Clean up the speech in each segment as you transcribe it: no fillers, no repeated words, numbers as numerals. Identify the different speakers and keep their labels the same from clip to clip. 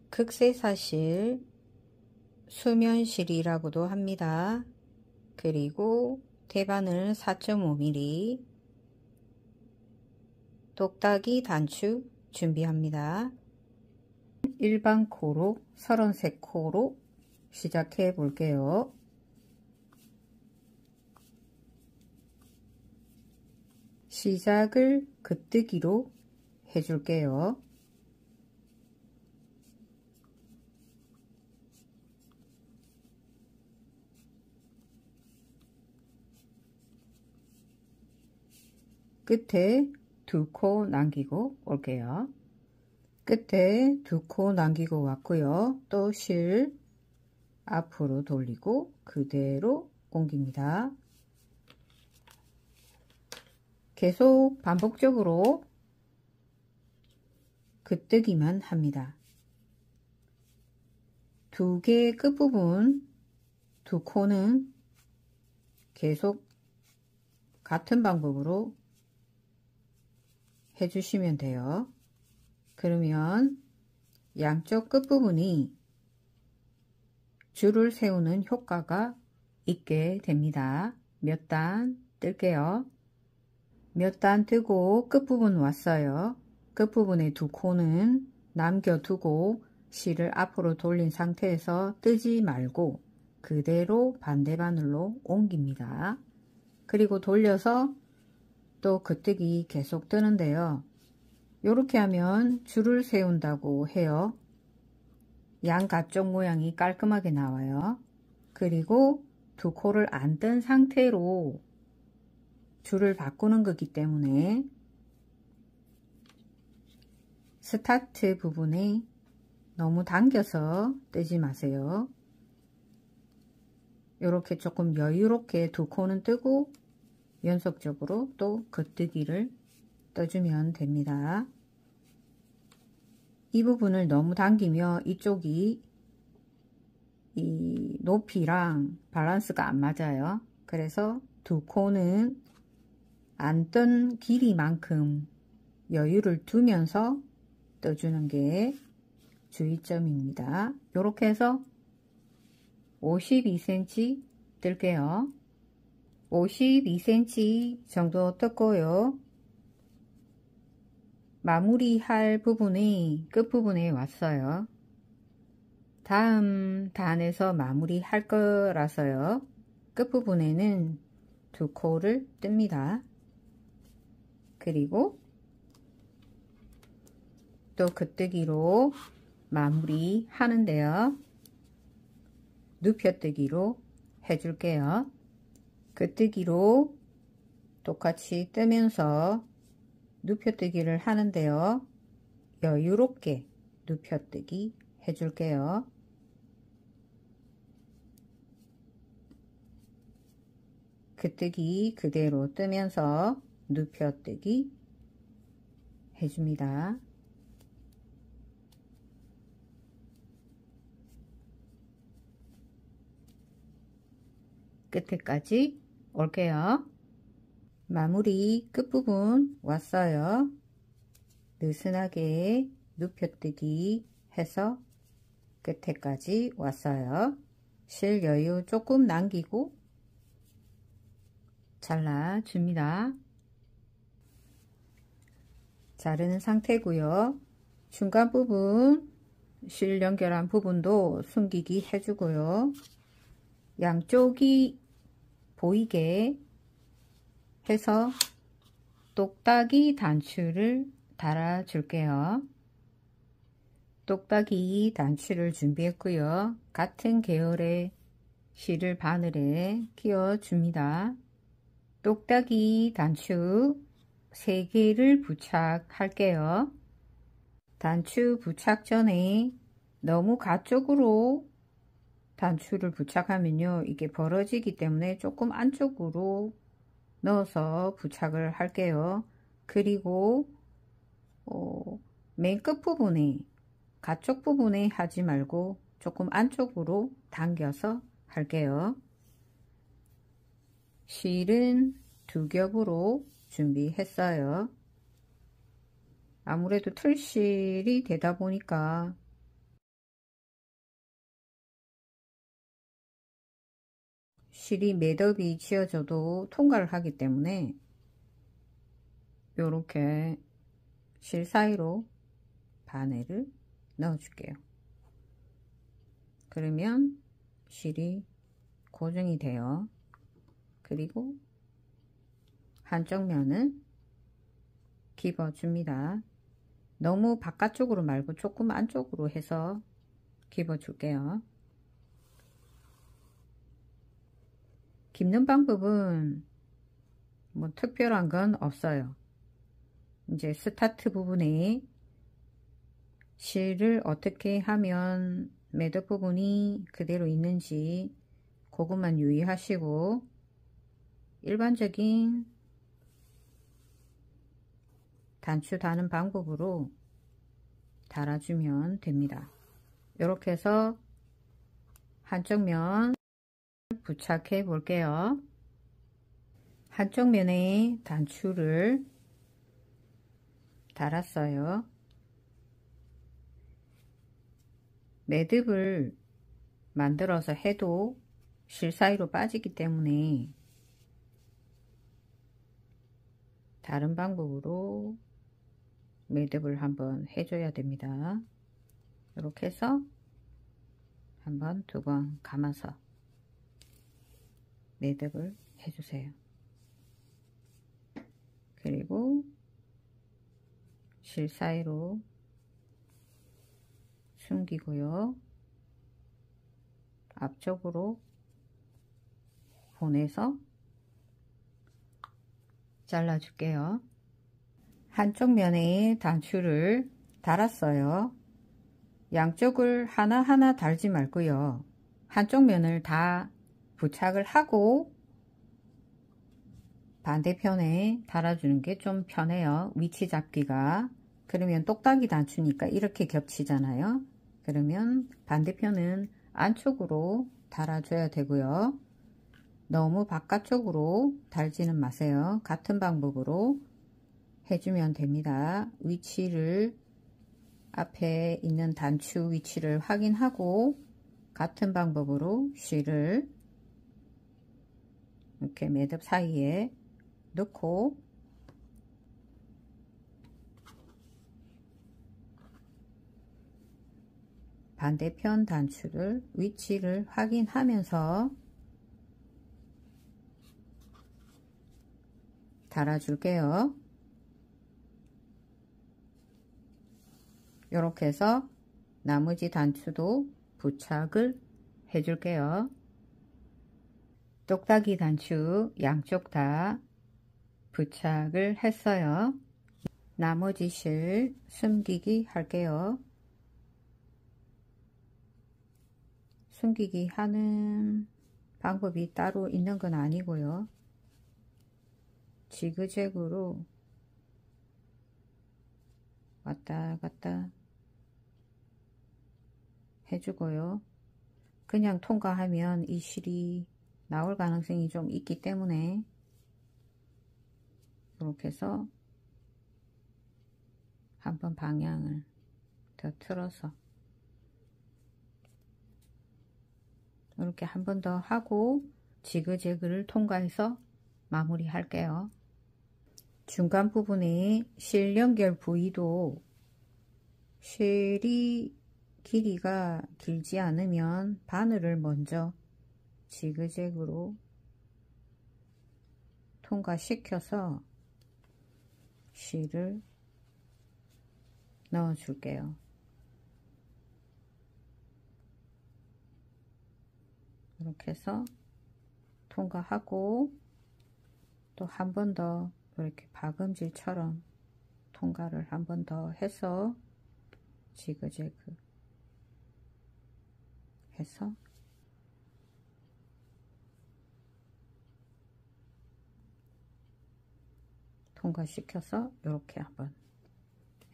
Speaker 1: 극세사실, 수면실이라고도 합니다. 그리고 대바늘 4.5mm, 똑딱이 단추 준비합니다. 일반 코로 33코로 시작해 볼게요. 시작을 긋뜨기로 해줄게요. 끝에 2코 남기고 올게요. 끝에 2코 남기고 왔고요. 또 실 앞으로 돌리고 그대로 옮깁니다. 계속 반복적으로 긋뜨기만 합니다. 2개 끝부분 2코는 계속 같은 방법으로 해주시면 돼요. 그러면 양쪽 끝부분이 줄을 세우는 효과가 있게 됩니다. 몇 단 뜰게요. 몇 단 뜨고 끝부분 왔어요. 끝부분에 2코는 남겨두고 실을 앞으로 돌린 상태에서 뜨지 말고 그대로 반대 바늘로 옮깁니다. 그리고 돌려서 또 긋뜨기 계속 뜨는데요. 이렇게 하면 줄을 세운다고 해요. 양가쪽 모양이 깔끔하게 나와요. 그리고 2코를 안 뜬 상태로 줄을 바꾸는 거기 때문에 스타트 부분에 너무 당겨서 뜨지 마세요. 이렇게 조금 여유롭게 2코는 뜨고 연속적으로 또 긋뜨기를 떠주면 됩니다. 이 부분을 너무 당기면 이쪽이 이 높이랑 밸런스가 안 맞아요. 그래서 2코는 안 뜬 길이만큼 여유를 두면서 떠주는 게 주의점입니다. 이렇게 해서 52cm 뜰게요. 52cm 정도 떴고요. 마무리할 부분이 끝부분에 왔어요. 다음 단에서 마무리할 거라서요. 끝부분에는 2코를 뜹니다. 그리고 또 긋뜨기로 마무리 하는데요. 눕혀뜨기로 해줄게요. 긋뜨기로 똑같이 뜨면서 눕혀뜨기를 하는데요. 여유롭게 눕혀뜨기 해줄게요. 긋뜨기 그대로 뜨면서 눕혀뜨기 해줍니다. 끝에까지 올게요. 마무리 끝부분 왔어요. 느슨하게 눕혀뜨기 해서 끝에까지 왔어요. 실 여유 조금 남기고 잘라줍니다. 자르는 상태고요. 중간 부분 실 연결한 부분도 숨기기 해주고요. 양쪽이 보이게 해서 똑딱이 단추를 달아 줄게요. 똑딱이 단추를 준비했고요. 같은 계열의 실을 바늘에 끼워 줍니다. 똑딱이 단추 3개를 부착할게요. 단추 부착 전에 너무 가쪽으로 단추를 부착하면요, 이게 벌어지기 때문에 조금 안쪽으로 넣어서 부착을 할게요. 그리고 맨 끝부분에 가쪽 부분에 하지 말고 조금 안쪽으로 당겨서 할게요. 실은 2겹으로 준비했어요. 아무래도 틀실이 되다 보니까 실이 매듭이 지어져도 통과를 하기 때문에 요렇게 실 사이로 바늘을 넣어 줄게요. 그러면 실이 고정이 돼요. 그리고 한쪽 면은 집어 줍니다. 너무 바깥쪽으로 말고 조금 안쪽으로 해서 집어 줄게요. 깁는 방법은 뭐 특별한 건 없어요. 이제 스타트 부분에 실을 어떻게 하면 매듭 부분이 그대로 있는지 그것만 유의하시고 일반적인 단추 다는 방법으로 달아주면 됩니다. 이렇게 해서 한쪽 면 부착해 볼게요. 한쪽 면에 단추를 달았어요. 매듭을 만들어서 해도 실 사이로 빠지기 때문에 다른 방법으로 매듭을 한번 해줘야 됩니다. 이렇게 해서 한번 두 번 감아서 매듭을 해주세요. 그리고 실 사이로 숨기고요. 앞쪽으로 보내서 잘라 줄게요. 한쪽 면에 단추를 달았어요. 양쪽을 하나하나 달지 말고요. 한쪽 면을 다 부착을 하고 반대편에 달아주는 게 좀 편해요. 위치 잡기가. 그러면 똑딱이 단추니까 이렇게 겹치잖아요. 그러면 반대편은 안쪽으로 달아줘야 되고요. 너무 바깥쪽으로 달지는 마세요. 같은 방법으로 해주면 됩니다. 위치를 앞에 있는 단추 위치를 확인하고 같은 방법으로 실을 이렇게 매듭 사이에 넣고 반대편 단추를 위치를 확인하면서 달아줄게요. 이렇게 해서 나머지 단추도 부착을 해줄게요. 똑딱이 단추 양쪽 다 부착을 했어요. 나머지 실 숨기기 할게요. 숨기기 하는 방법이 따로 있는 건 아니고요. 지그재그로 왔다 갔다 해주고요. 그냥 통과하면 이 실이 나올 가능성이 좀 있기 때문에 이렇게 해서 한번 방향을 더 틀어서 이렇게 한 번 더 하고 지그재그를 통과해서 마무리 할게요. 중간 부분에 실 연결 부위도 실이 길이가 길지 않으면 바늘을 먼저 지그재그로 통과시켜서 실을 넣어 줄게요. 이렇게 해서 통과하고 또 한 번 더 이렇게 박음질처럼 통과를 한 번 더 해서 지그재그 해서 통과시켜서 이렇게 한번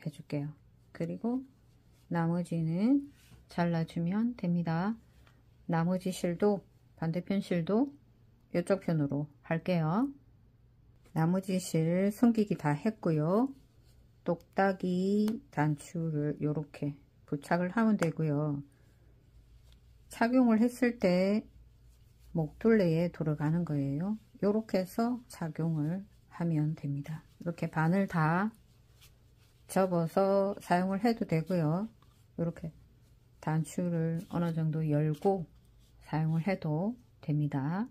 Speaker 1: 해줄게요. 그리고 나머지는 잘라주면 됩니다. 나머지 실도 반대편 실도 이쪽 편으로 할게요. 나머지 실 숨기기 다 했고요. 똑딱이 단추를 이렇게 부착을 하면 되고요. 착용을 했을 때 목둘레에 들어가는 거예요. 이렇게 해서 착용을 하면 됩니다. 이렇게 바늘 다 접어서 사용을 해도 되고요. 이렇게 단추를 어느 정도 열고 사용을 해도 됩니다.